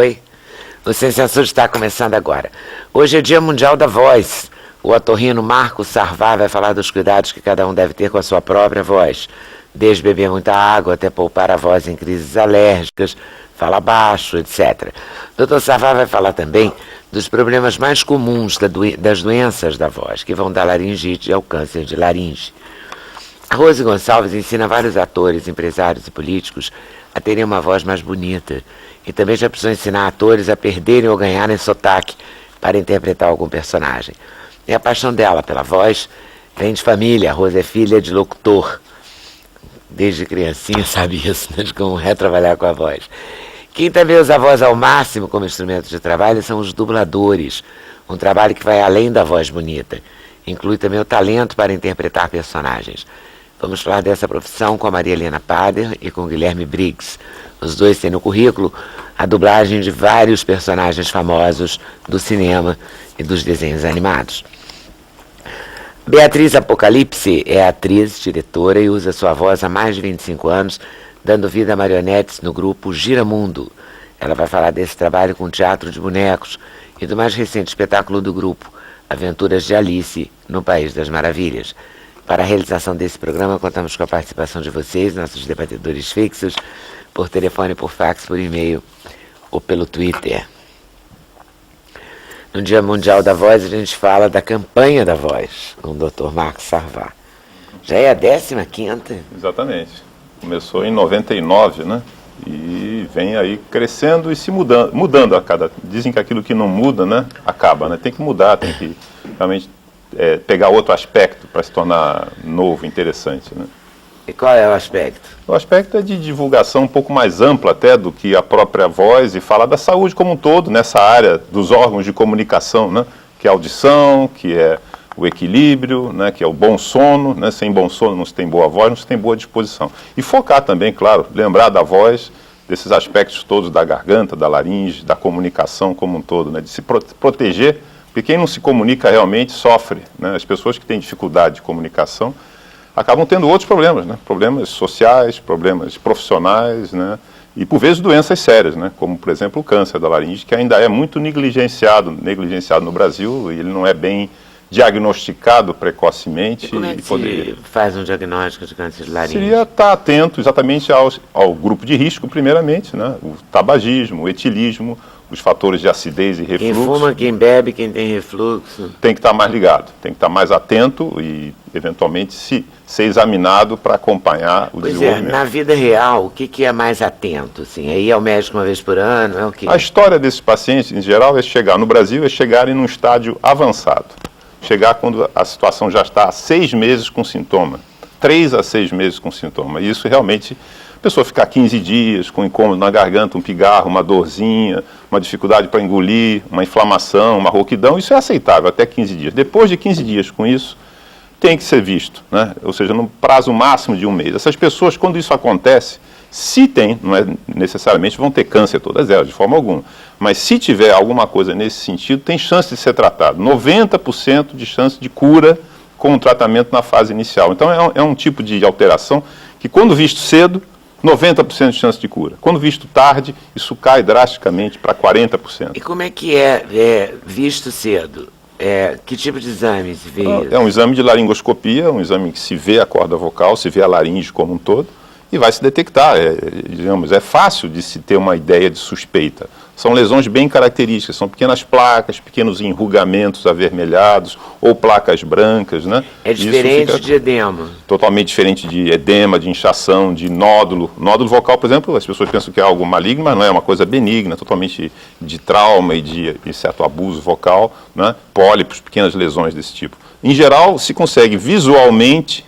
Oi, o Sem Censura está começando agora. Hoje é Dia Mundial da Voz. O otorrino Marco Sarvá vai falar dos cuidados que cada um deve ter com a sua própria voz. Desde beber muita água até poupar a voz em crises alérgicas, fala baixo, etc. O Dr. Sarvá vai falar também dos problemas mais comuns das doenças da voz, que vão da laringite ao câncer de laringe. A Rose Gonçalves ensina vários atores, empresários e políticos a terem uma voz mais bonita. E também já precisou ensinar atores a perderem ou ganharem sotaque para interpretar algum personagem. E a paixão dela pela voz vem de família. A Rose é filha de locutor. Desde criancinha sabe isso, né, de como é trabalhar com a voz. Quem também usa a voz ao máximo como instrumento de trabalho são os dubladores. Um trabalho que vai além da voz bonita. Inclui também o talento para interpretar personagens. Vamos falar dessa profissão com a Maria Helena Pader e com o Guilherme Briggs. Os dois têm no currículo a dublagem de vários personagens famosos do cinema e dos desenhos animados. Beatriz Apocalipse é atriz, diretora e usa sua voz há mais de 25 anos, dando vida a marionetes no grupo Giramundo. Ela vai falar desse trabalho com teatro de bonecos e do mais recente espetáculo do grupo, Aventuras de Alice no País das Maravilhas. Para a realização desse programa, contamos com a participação de vocês, nossos debatedores fixos, por telefone, por fax, por e-mail ou pelo Twitter. No Dia Mundial da Voz, a gente fala da campanha da voz, com o Dr. Marco Sarvá. Já é a 15ª? Exatamente. Começou em 99, né? E vem aí crescendo e se mudando a cada... Dizem que aquilo que não muda, né, acaba, né? Tem que mudar, tem que realmente pegar outro aspecto para se tornar novo, interessante, né? E qual é o aspecto? O aspecto é de divulgação um pouco mais ampla até do que a própria voz e falar da saúde como um todo, nessa área dos órgãos de comunicação, né? Que é a audição, que é o equilíbrio, né? Que é o bom sono, né? Sem bom sono não se tem boa voz, não se tem boa disposição. E focar também, claro, lembrar da voz, desses aspectos todos da garganta, da laringe, da comunicação como um todo, né? De se proteger, porque quem não se comunica realmente sofre, né? As pessoas que têm dificuldade de comunicação acabam tendo outros problemas, né? Problemas sociais, problemas profissionais, né? E por vezes doenças sérias, né? Como por exemplo o câncer da laringe, que ainda é muito negligenciado no Brasil, e ele não é bem diagnosticado precocemente. E como é que se faz um diagnóstico de câncer de laringe? Seria estar atento exatamente ao grupo de risco, primeiramente, né? O tabagismo, o etilismo, os fatores de acidez e refluxo. Quem fuma, quem bebe, quem tem refluxo. Tem que estar mais ligado, tem que estar mais atento e, eventualmente, ser examinado para acompanhar o desenvolvimento. Na vida real, o que é mais atento? Assim? É ir ao médico uma vez por ano? É o quê? A história desses pacientes, em geral, é chegar no Brasil, é chegarem num estágio avançado. Chegar quando a situação já está há 6 meses com sintoma. 3 a 6 meses com sintoma. E isso realmente... A pessoa ficar 15 dias com incômodo na garganta, um pigarro, uma dorzinha, uma dificuldade para engolir, uma inflamação, uma rouquidão, isso é aceitável até 15 dias. Depois de 15 dias com isso, tem que ser visto, né? Ou seja, no prazo máximo de 1 mês. Essas pessoas, quando isso acontece, se tem, não é necessariamente vão ter câncer todas elas, de forma alguma, mas se tiver alguma coisa nesse sentido, tem chance de ser tratado. 90% de chance de cura com o tratamento na fase inicial. Então é um tipo de alteração que, quando visto cedo, 90% de chance de cura. Quando visto tarde, isso cai drasticamente para 40%. E como é que é visto cedo? Que tipo de exame se vê isso? É um exame de laringoscopia, um exame que se vê a corda vocal, se vê a laringe como um todo, e vai se detectar. Digamos, é fácil de se ter uma ideia de suspeita. São lesões bem características, são pequenas placas, pequenos enrugamentos avermelhados ou placas brancas, né? É diferente de edema? Totalmente diferente de edema, de inchação, de nódulo. Nódulo vocal, por exemplo, as pessoas pensam que é algo maligno, mas não é uma coisa benigna, totalmente de trauma e de certo abuso vocal, né? Pólipos, pequenas lesões desse tipo. Em geral, se consegue visualmente,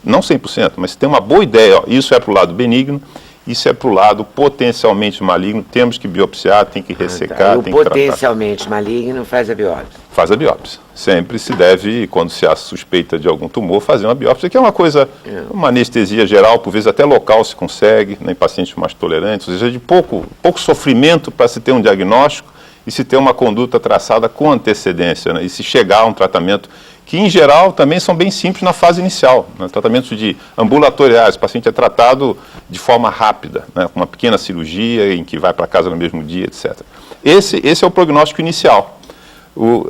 não 100%, mas se tem uma boa ideia, ó, isso é para o lado benigno, isso é para o lado potencialmente maligno, temos que biopsiar, tem que ressecar, tem que tratar. E o potencialmente maligno faz a biópsia? Faz a biópsia. Sempre se deve, quando se há suspeita de algum tumor, fazer uma biópsia, que é uma coisa, uma anestesia geral, por vezes até local se consegue, né, em pacientes mais tolerantes, ou seja, de pouco sofrimento para se ter um diagnóstico e se ter uma conduta traçada com antecedência, né, e se chegar a um tratamento que em geral também são bem simples na fase inicial. Né? Tratamentos de ambulatoriais, o paciente é tratado de forma rápida, né? Com uma pequena cirurgia em que vai para casa no mesmo dia, etc. Esse é o prognóstico inicial.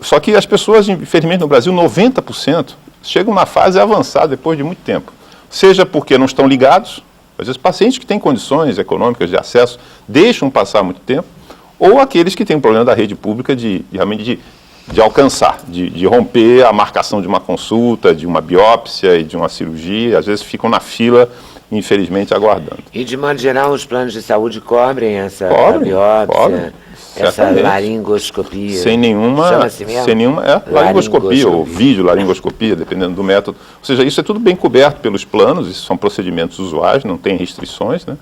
Só que as pessoas, infelizmente no Brasil, 90% chegam na fase avançada depois de muito tempo. Seja porque não estão ligados, às vezes pacientes que têm condições econômicas de acesso deixam passar muito tempo, ou aqueles que têm um problema da rede pública realmente de alcançar, de romper a marcação de uma consulta, de uma biópsia e de uma cirurgia, às vezes ficam na fila, infelizmente, aguardando. E, de modo geral, os planos de saúde cobrem essa biópsia, essa laringoscopia? Sem nenhuma, chama-se mesmo? Sem nenhuma laringoscopia ou videolaringoscopia, dependendo do método. Ou seja, isso é tudo bem coberto pelos planos, isso são procedimentos usuais, não tem restrições, né?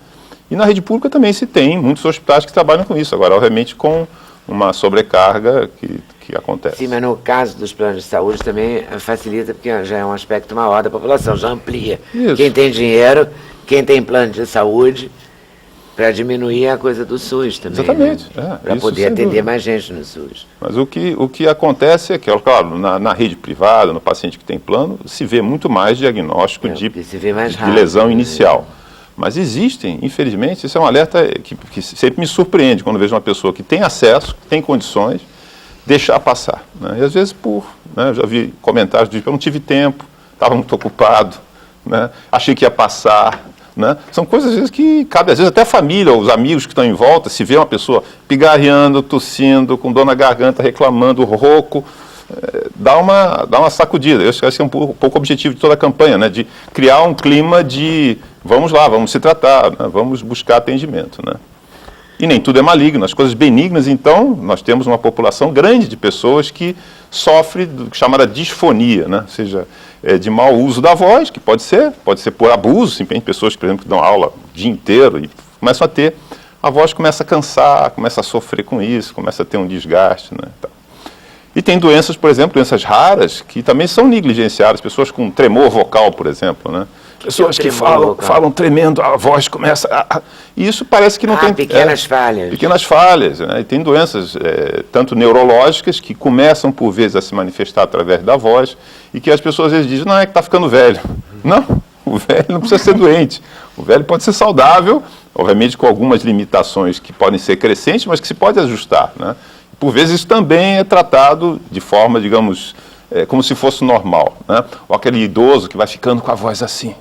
E na rede pública também se tem muitos hospitais que trabalham com isso, agora, obviamente, com uma sobrecarga que acontece. Sim, mas no caso dos planos de saúde também facilita, porque já é um aspecto maior da população, já amplia. Isso. Quem tem dinheiro, quem tem plano de saúde, para diminuir a coisa do SUS também. Exatamente. Né? Para poder atender mais gente no SUS. Mas o que acontece é que, claro, na rede privada, no paciente que tem plano, se vê muito mais diagnóstico de lesão inicial. Mas existem, infelizmente, isso é um alerta que sempre me surpreende quando vejo uma pessoa que tem acesso, que tem condições, deixar passar. Né? E às vezes eu já vi comentários de eu não tive tempo, estava muito ocupado, né? Achei que ia passar. Né? São coisas às vezes que cabe, às vezes até a família ou os amigos que estão em volta, se vê uma pessoa pigarreando, tossindo, com dor na garganta, reclamando, rouco, dá uma sacudida. Eu acho que é um pouco o objetivo de toda a campanha, né? De criar um clima de vamos lá, vamos se tratar, né? Vamos buscar atendimento. Né? E nem tudo é maligno, as coisas benignas, então, nós temos uma população grande de pessoas que sofre do que chamada disfonia, né? Ou seja, de mau uso da voz, que pode ser por abuso, simplesmente pessoas, por exemplo, que dão aula o dia inteiro e começam a ter, a voz começa a cansar, começa a sofrer com isso, começa a ter um desgaste, né? E tem doenças, por exemplo, doenças raras, que também são negligenciadas, pessoas com tremor vocal, por exemplo, né? Pessoas que falam tremendo, a voz começa a... E isso parece que não tem... Pequenas falhas. Pequenas falhas, né? E tem doenças, tanto neurológicas, que começam, por vezes, a se manifestar através da voz, e que as pessoas, às vezes, dizem, não, é que está ficando velho. Não, o velho não precisa ser doente. O velho pode ser saudável, obviamente com algumas limitações que podem ser crescentes, mas que se pode ajustar, né? Por vezes, isso também é tratado de forma, digamos, como se fosse normal, né? Ou aquele idoso que vai ficando com a voz assim,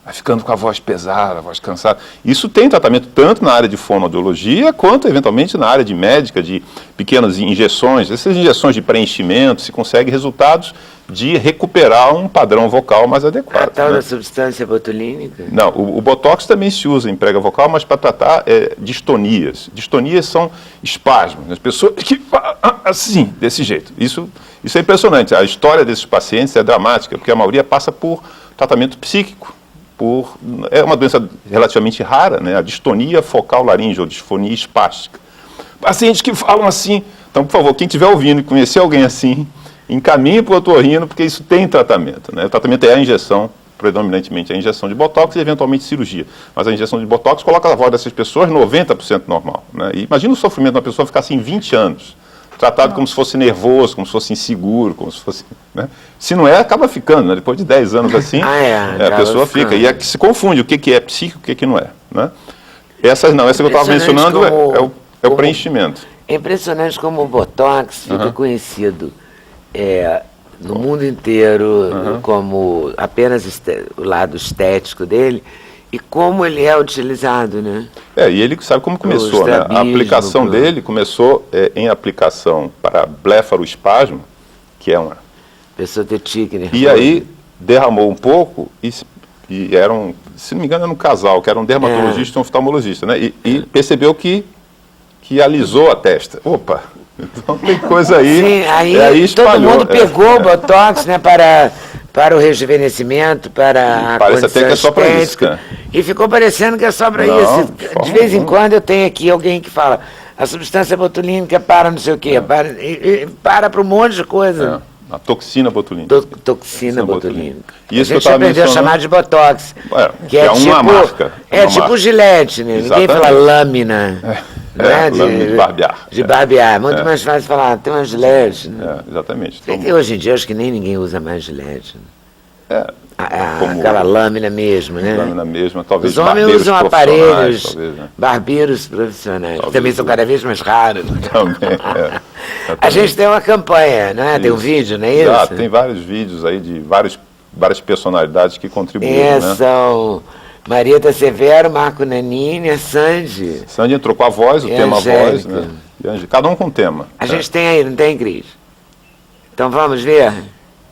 vai ficando com a voz pesada, a voz cansada. Isso tem tratamento tanto na área de fonoaudiologia, quanto, eventualmente, na área de médica, de pequenas injeções. Essas injeções de preenchimento, se consegue resultados de recuperar um padrão vocal mais adequado. A tal da substância botulínica? Não, o Botox também se usa em prega vocal, mas para tratar distonias. Distonias são espasmos, as pessoas que assim, desse jeito. Isso é impressionante. A história desses pacientes é dramática, porque a maioria passa por tratamento psíquico. É uma doença relativamente rara, né? A distonia focal laríngea, ou disfonia espástica. Pacientes que falam assim. Então, por favor, quem estiver ouvindo e conhecer alguém assim, encaminhe para o otorrino, porque isso tem tratamento, né? O tratamento é a injeção, predominantemente a injeção de Botox e eventualmente cirurgia. Mas a injeção de Botox coloca a voz dessas pessoas 90% normal, né? E imagina o sofrimento de uma pessoa ficar assim 20 anos, tratado como se fosse nervoso, como se fosse inseguro, como se fosse... Né? Se não é, acaba ficando, né? Depois de 10 anos assim, a pessoa fica. E se confunde o que é psíquico e o que não é. Né? Essa que eu estava mencionando é o preenchimento. É impressionante como o Botox fica conhecido no mundo inteiro como apenas o lado estético dele, e como ele é utilizado, né? E ele sabe como começou, né? A aplicação dele começou em aplicação para blefaroespasmo, que é uma... Pessoa ter tique, né? E aí derramou um pouco e era se não me engano, era um casal, que era um dermatologista e um oftalmologista, né? E percebeu que alisou a testa. Opa! Então tem coisa aí. Sim, aí espalhou, todo mundo pegou o Botox, né, para o rejuvenescimento, para a parece até que é só para isso. E ficou parecendo que é só para isso. De vez em quando eu tenho aqui alguém que fala, a substância botulínica para não sei o quê, para um monte de coisa. A toxina botulínica. Toxina botulínica. Isso a gente aprendeu a chamar de Botox. Que é uma marca. Tipo Gillette, né? Exatamente. Ninguém fala lâmina. né? Lâmina de barbear. De barbear. Muito mais fácil falar, tem uma Gillette. Né? Exatamente. Então, que hoje em dia acho que nem ninguém usa mais Gillette. Né? Como Aquela lâmina mesmo, né? Lâmina mesmo, talvez os homens barbeiros usam profissionais, aparelhos, talvez, né? barbeiros profissionais, que Talvez também são cada vez mais raros. Também, A gente tem uma campanha, né? Tem um vídeo, não é isso? Tem vários vídeos aí de várias personalidades que contribuíram, né? São Marieta Severo, Marco Nanini, a Sandy. Sandy entrou com a voz, o tema voz, né? Cada um com um tema. A gente tem aí, não tem, Cris? Então vamos ver?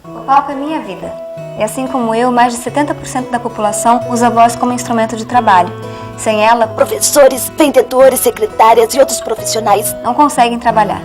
O palco é minha vida. E assim como eu, mais de 70% da população usa a voz como instrumento de trabalho. Sem ela, professores, vendedores, secretárias e outros profissionais não conseguem trabalhar.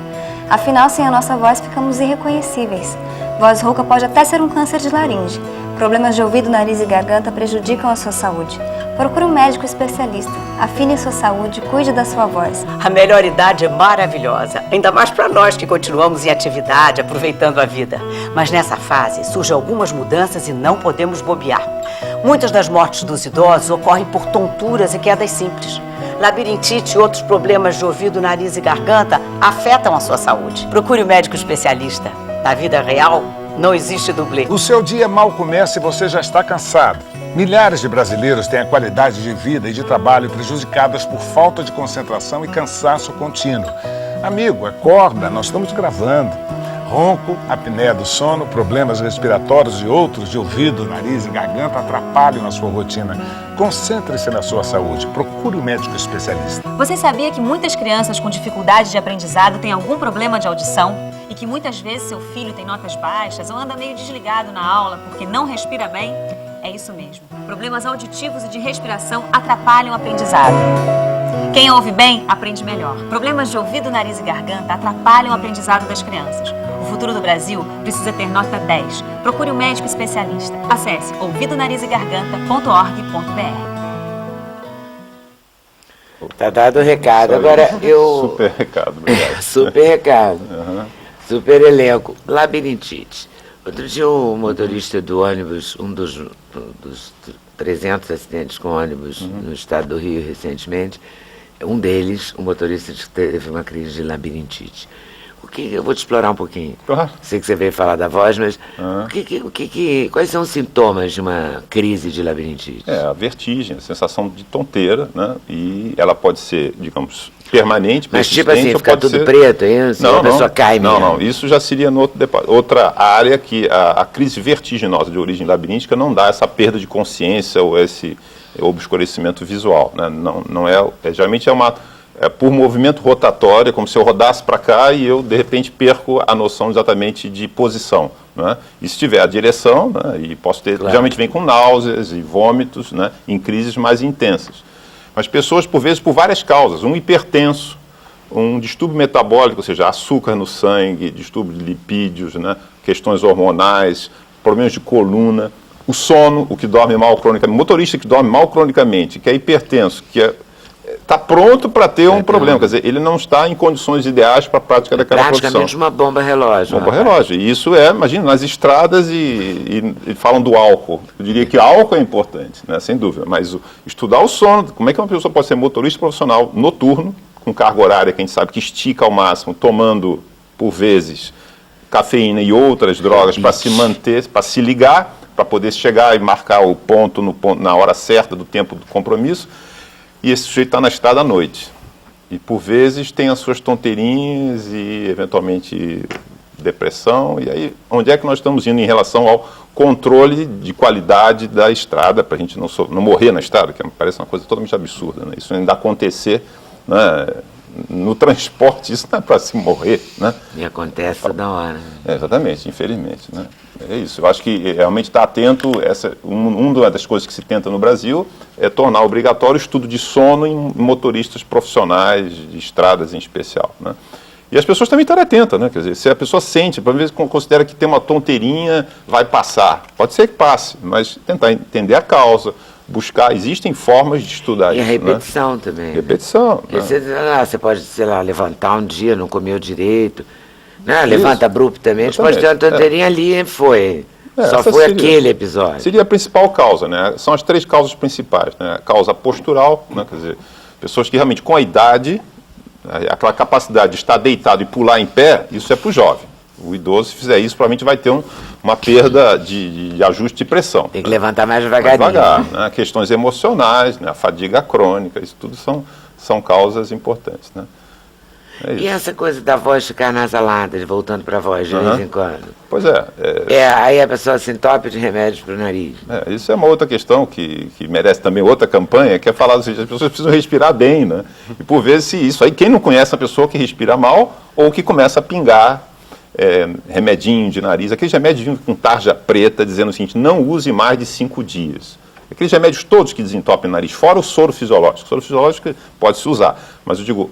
Afinal, sem a nossa voz, ficamos irreconhecíveis. Voz rouca pode até ser um câncer de laringe. Problemas de ouvido, nariz e garganta prejudicam a sua saúde. Procure um médico especialista. Afine sua saúde, cuide da sua voz. A melhor idade é maravilhosa, ainda mais para nós que continuamos em atividade, aproveitando a vida. Mas nessa fase surgem algumas mudanças e não podemos bobear. Muitas das mortes dos idosos ocorrem por tonturas e quedas simples. Labirintite e outros problemas de ouvido, nariz e garganta afetam a sua saúde. Procure um médico especialista. Na vida real, não existe dublê. O seu dia mal começa e você já está cansado. Milhares de brasileiros têm a qualidade de vida e de trabalho prejudicadas por falta de concentração e cansaço contínuo. Amigo, acorda, nós estamos gravando. Ronco, apneia do sono, problemas respiratórios e outros de ouvido, nariz e garganta atrapalham a sua rotina. Concentre-se na sua saúde. Procure um médico especialista. Você sabia que muitas crianças com dificuldade de aprendizado têm algum problema de audição? E que muitas vezes seu filho tem notas baixas ou anda meio desligado na aula porque não respira bem? É isso mesmo. Problemas auditivos e de respiração atrapalham o aprendizado. Quem ouve bem, aprende melhor. Problemas de ouvido, nariz e garganta atrapalham o aprendizado das crianças. O futuro do Brasil precisa ter nota 10. Procure um médico especialista. Acesse ouvido-nariz-e-garganta.org.br. Tá dado o recado. Agora eu... Super recado, obrigado. Super recado. Super elenco. Labirintite. Outro dia o motorista do ônibus, um dos 300 acidentes com ônibus no estado do Rio recentemente, um deles, o motorista teve uma crise de labirintite. Eu vou te explorar um pouquinho. Claro. Sei que você veio falar da voz, mas quais são os sintomas de uma crise de labirintite? A vertigem, a sensação de tonteira, né? E ela pode ser, digamos, permanente, mas tipo assim, fica tudo ser... preto, é isso? Não, a pessoa cai mesmo. Não, isso já seria outra área que a crise vertiginosa de origem labiríntica não dá essa perda de consciência ou esse obscurecimento visual, né? Geralmente é por movimento rotatório, como se eu rodasse para cá e eu, de repente, perco a noção exatamente de posição. Né? E se tiver a direção, né, e posso ter, geralmente vem com náuseas e vômitos, né, em crises mais intensas. Mas pessoas, por vezes, por várias causas, um hipertenso, um distúrbio metabólico, ou seja, açúcar no sangue, distúrbio de lipídios, né, questões hormonais, problemas de coluna, o sono, o que dorme mal cronicamente, motorista que dorme mal cronicamente, que é hipertenso, que está pronto para ter um problema, quer dizer, ele não está em condições ideais para a prática daquela profissão. Praticamente uma bomba relógio. Bomba relógio. E isso imagina, nas estradas e falam do álcool. Eu diria que álcool é importante, né, sem dúvida, mas estudar o sono, como é que uma pessoa pode ser motorista profissional noturno, com carga horária que a gente sabe que estica ao máximo, tomando, por vezes, cafeína e outras drogas para se manter, para se ligar, para poder chegar e marcar o ponto na hora certa do tempo do compromisso. E esse sujeito está na estrada à noite. E, por vezes, tem as suas tonteirinhas e, eventualmente, depressão. E aí, onde é que nós estamos indo em relação ao controle de qualidade da estrada, para a gente não morrer na estrada, que parece uma coisa totalmente absurda, né? Isso ainda acontecer, né? No transporte, isso não é para se morrer, né? E acontece toda hora. Exatamente, infelizmente, né? É isso. Eu acho que realmente estar atento, uma das coisas que se tenta no Brasil é tornar obrigatório o estudo de sono em motoristas profissionais, de estradas em especial, né? E as pessoas também estarem atentas, né? Quer dizer, se a pessoa sente, por vezes considera que tem uma tonteirinha, vai passar. Pode ser que passe, mas tentar entender a causa, buscar, existem formas de estudar isso. E a repetição, né? Também. Repetição. Né? Você pode, sei lá, levantar um dia, não comeu direito, né? Levanta abruptamente, pode ter uma tonteirinha ali e foi. Só foi aquele episódio. Seria a principal causa, né? São as 3 causas principais, né? A causa postural, né? Quer dizer, pessoas que realmente com a idade Aquela capacidade de estar deitado e pular em pé, isso é para o jovem. O idoso, se fizer isso, provavelmente vai ter uma perda de ajuste de pressão. Tem que levantar mais Mais devagarinho. devagar, né? Questões emocionais, né? A fadiga crônica, isso tudo são causas importantes, né? É isso. E essa coisa da voz ficar nasalada, voltando para a voz de vez em quando? Pois é. Aí a pessoa se entope de remédios para o nariz. Isso é uma outra questão que merece também outra campanha, que é falar assim, as pessoas precisam respirar bem, né? E por vezes isso aí, quem não conhece a pessoa que respira mal ou que começa a pingar remedinho de nariz, aqueles remédios com tarja preta dizendo o seguinte, não use mais de 5 dias. Aqueles remédios todos que desentopem o nariz, fora o soro fisiológico. O soro fisiológico pode-se usar, mas eu digo,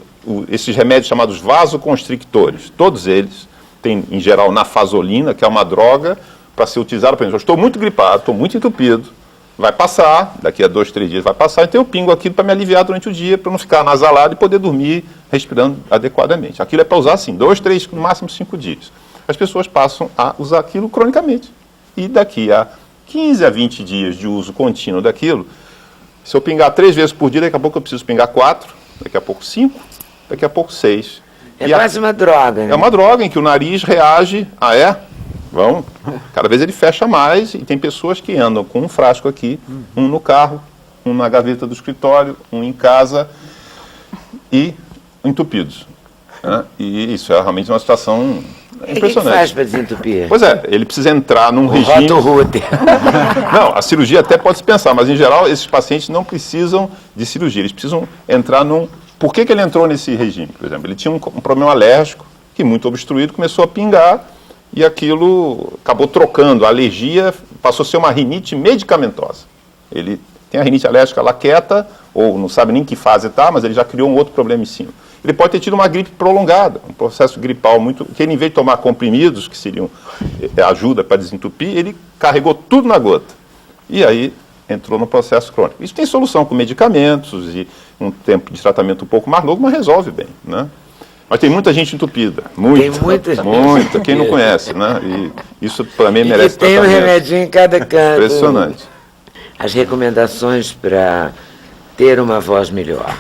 esses remédios chamados vasoconstrictores, todos eles têm, em geral, nafasolina, que é uma droga para ser utilizada, por exemplo, eu estou muito gripado, estou muito entupido, vai passar, daqui a 2, 3 dias vai passar, então eu pingo aquilo para me aliviar durante o dia, para não ficar nasalado e poder dormir respirando adequadamente. Aquilo é para usar assim, 2, 3, no máximo 5 dias. As pessoas passam a usar aquilo cronicamente. E daqui a 15 a 20 dias de uso contínuo daquilo, se eu pingar 3 vezes por dia, daqui a pouco eu preciso pingar 4, daqui a pouco 5, daqui a pouco 6. É quase uma droga, né? É uma droga em que o nariz reage, vamos, cada vez ele fecha mais e tem pessoas que andam com um frasco aqui, um no carro, um na gaveta do escritório, um em casa e entupidos. Né? E isso é realmente uma situação E o que impressionante. faz para desentupir? Pois é, ele precisa entrar num regime... Roto-Ruter. Não, a cirurgia até pode se pensar, mas em geral esses pacientes não precisam de cirurgia, eles precisam entrar num... Por que ele entrou nesse regime, por exemplo? Ele tinha um problema alérgico, que muito obstruído, começou a pingar e aquilo acabou trocando. A alergia passou a ser uma rinite medicamentosa. Ele tem a rinite alérgica laqueta, ou não sabe nem que fase está, mas ele já criou um outro problema em cima. Ele pode ter tido uma gripe prolongada, um processo gripal muito... que ele, em vez de tomar comprimidos, que seriam ajuda para desentupir, ele carregou tudo na gota. E aí entrou no processo crônico. Isso tem solução com medicamentos e um tempo de tratamento um pouco mais longo, mas resolve bem, né? Mas tem muita gente entupida, Tem muita gente muita, quem não conhece, né? E isso também E merece que tem um tratamento. remedinho em cada canto. Impressionante. As recomendações para ter uma voz melhor.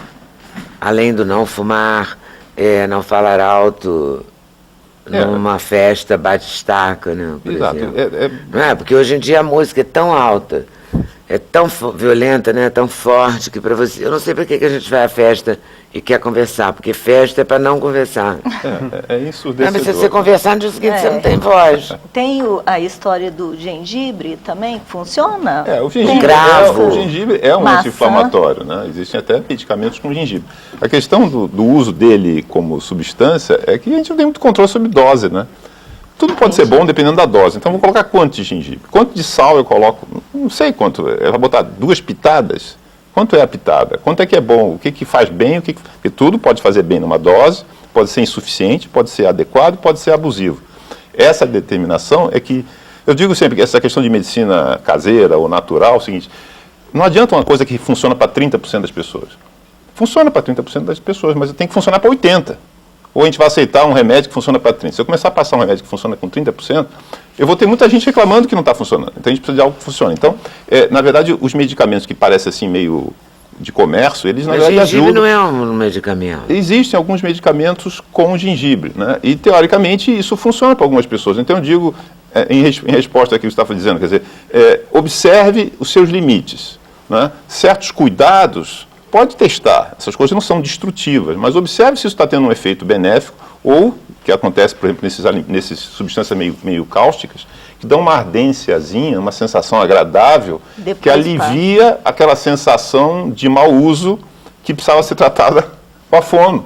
Além do não fumar, não falar alto numa festa bate-estaca, né, por Exato. exemplo. Não é? Porque hoje em dia a música é tão alta, é tão violenta, né, tão forte, que para você... Eu não sei para que a gente vai à festa e quer conversar, porque festa é para não conversar. É Não, ensurdecedor. mas se você conversar no dia seguinte, você não tem voz. Tem a história do gengibre também, que funciona? O gengibre, Cravo. o gengibre é um Maçã. anti-inflamatório, né? Existem até medicamentos com gengibre. A questão do uso dele como substância é que a gente não tem muito controle sobre dose, né? Tudo pode ser bom dependendo da dose. Então, vou colocar quanto de gengibre? Quanto de sal eu coloco? Não sei quanto. Eu vou botar 2 pitadas? Quanto é a pitada? Quanto é que é bom? O que faz bem? Porque tudo pode fazer bem numa dose, pode ser insuficiente, pode ser adequado, pode ser abusivo. Essa determinação é que... Eu digo sempre que essa questão de medicina caseira ou natural é o seguinte, não adianta uma coisa que funciona para 30% das pessoas. Funciona para 30% das pessoas, mas tem que funcionar para 80%. Ou a gente vai aceitar um remédio que funciona para 30%. Se eu começar a passar um remédio que funciona com 30%, eu vou ter muita gente reclamando que não está funcionando. Então a gente precisa de algo que funcione. Então, na verdade, os medicamentos que parecem assim meio de comércio, eles na Mas verdade gengibre ajudam. não é um medicamento. Existem alguns medicamentos com gengibre, né? E teoricamente isso funciona para algumas pessoas. Então eu digo, em resposta ao que você estava dizendo, quer dizer, observe os seus limites, né? Certos cuidados, pode testar, essas coisas não são destrutivas, mas observe se isso está tendo um efeito benéfico ou, que acontece, por exemplo, nesses substâncias meio cáusticas, que dão uma ardênciazinha, uma sensação agradável, Depois que alivia aquela sensação de mau uso que precisava ser tratada com a fono.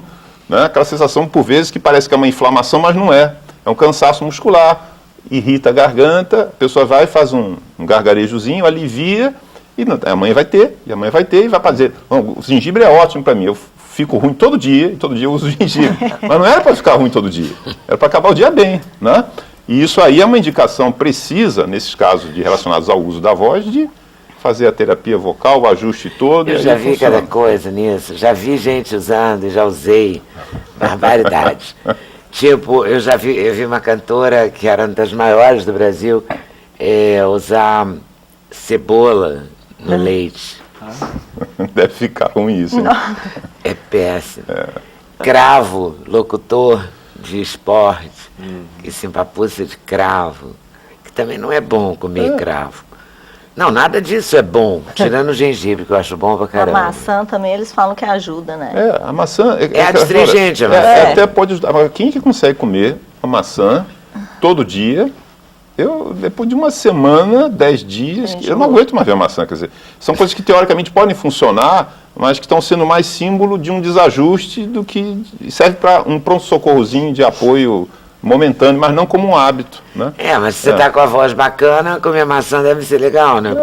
Né? Aquela sensação, por vezes, que parece que é uma inflamação, mas não é. É um cansaço muscular, irrita a garganta, a pessoa vai e faz um gargarejozinho, alivia, e amanhã vai ter, e vai para dizer, o gengibre é ótimo para mim, eu fico ruim todo dia, e todo dia eu uso gengibre. Mas não era para ficar ruim todo dia, era para acabar o dia bem, né? E isso aí é uma indicação precisa, nesses casos relacionados ao uso da voz, de fazer a terapia vocal, o ajuste todo. Eu já vi cada coisa nisso, já vi gente usando, já usei, barbaridades. Tipo, eu vi uma cantora que era uma das maiores do Brasil, usar cebola no leite. Deve ficar ruim isso, hein? É péssimo. cravo, locutor de esporte, que se empapuça de cravo, que também não é bom comer cravo. Não, nada disso é bom, tirando o gengibre, que eu acho bom pra A caramba. maçã também eles falam que ajuda, né? A maçã... É adstringente, a maçã. Até pode ajudar. Mas quem que consegue comer a maçã todo dia? Eu, depois de uma semana, 10 dias, eu não aguento mais ver a maçã. Quer dizer, são coisas que teoricamente podem funcionar, mas que estão sendo mais símbolo de um desajuste do que serve para um pronto-socorrozinho de apoio momentâneo, mas não como um hábito, né? Mas se você tá com a voz bacana, comer maçã deve ser legal, né?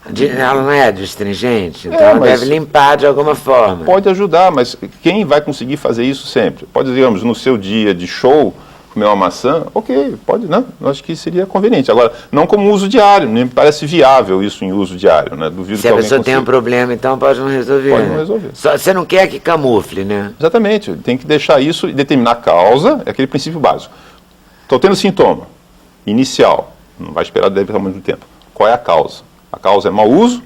Porque ela não é adstringente, então ela mas deve limpar de alguma forma. pode ajudar, mas quem vai conseguir fazer isso sempre? Pode, digamos, no seu dia de show, comer uma maçã, ok, pode, né? Eu acho que seria conveniente. Agora, não como uso diário, nem me parece viável isso em uso diário, né? Duvido Se que a alguém pessoa tem um consiga. problema, então pode não resolver. Pode não né? resolver. Você não quer que camufle, né? Exatamente, tem que deixar isso e determinar a causa, é aquele princípio básico. Estou tendo sintoma inicial, não vai esperar deve estar muito tempo. Qual é a causa? A causa é mau uso,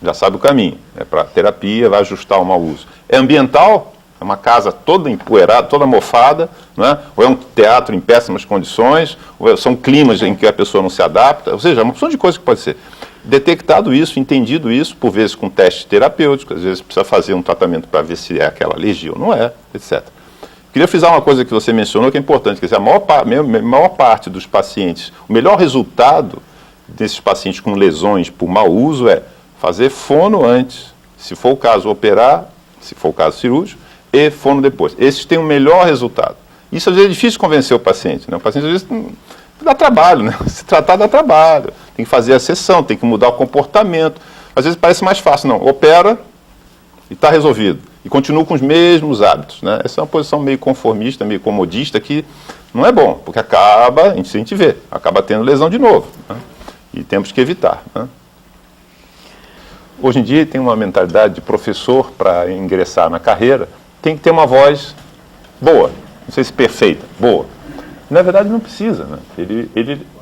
já sabe o caminho, é para terapia, vai ajustar o mau uso. É ambiental, é uma casa toda empoeirada, toda mofada, né? Ou é um teatro em péssimas condições, ou são climas em que a pessoa não se adapta, ou seja, é uma opção de coisa que pode ser. Detectado isso, entendido isso, por vezes com testes terapêuticos, às vezes precisa fazer um tratamento para ver se é aquela alergia ou não é, etc. Queria frisar uma coisa que você mencionou que é importante, quer dizer, a maior parte dos pacientes, o melhor resultado desses pacientes com lesões por mau uso é fazer fono antes, se for o caso operar, se for o caso cirúrgico, e fono depois. Esses têm o melhor resultado. Isso às vezes é difícil convencer o paciente, né? O paciente às vezes dá trabalho, né? Se tratar dá trabalho, tem que fazer a sessão, tem que mudar o comportamento. Às vezes parece mais fácil, não, opera e está resolvido. E continua com os mesmos hábitos, né? Essa é uma posição meio conformista, meio comodista, que não é bom, porque acaba, a gente vê, acaba tendo lesão de novo, né? E temos que evitar, né? Hoje em dia tem uma mentalidade de professor para ingressar na carreira, tem que ter uma voz boa, não sei se perfeita, boa. Na verdade não precisa, né?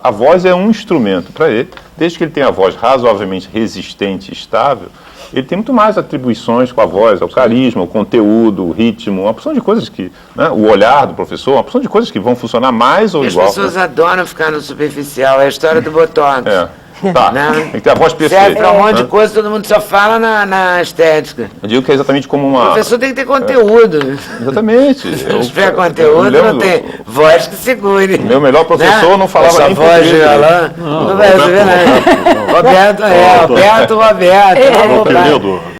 A voz é um instrumento para ele, desde que ele tenha a voz razoavelmente resistente e estável, ele tem muito mais atribuições com a voz, o carisma, o conteúdo, o ritmo, uma porção de coisas que, né, o olhar do professor, uma porção de coisas que vão funcionar mais ou As igual. pessoas adoram ficar no superficial, é a história do Botox. Tá, Né? tem que ter a voz perfeita. Serve para um monte né? de coisa, todo mundo só fala na estética. Eu digo que é exatamente como O uma... professor tem que ter conteúdo. Exatamente. Se não tiver conteúdo, não tem voz que segure. Meu melhor professor não falava essa nem voz de português. galã. Não vai ver, né? Roberto, Roberto. Meu querido.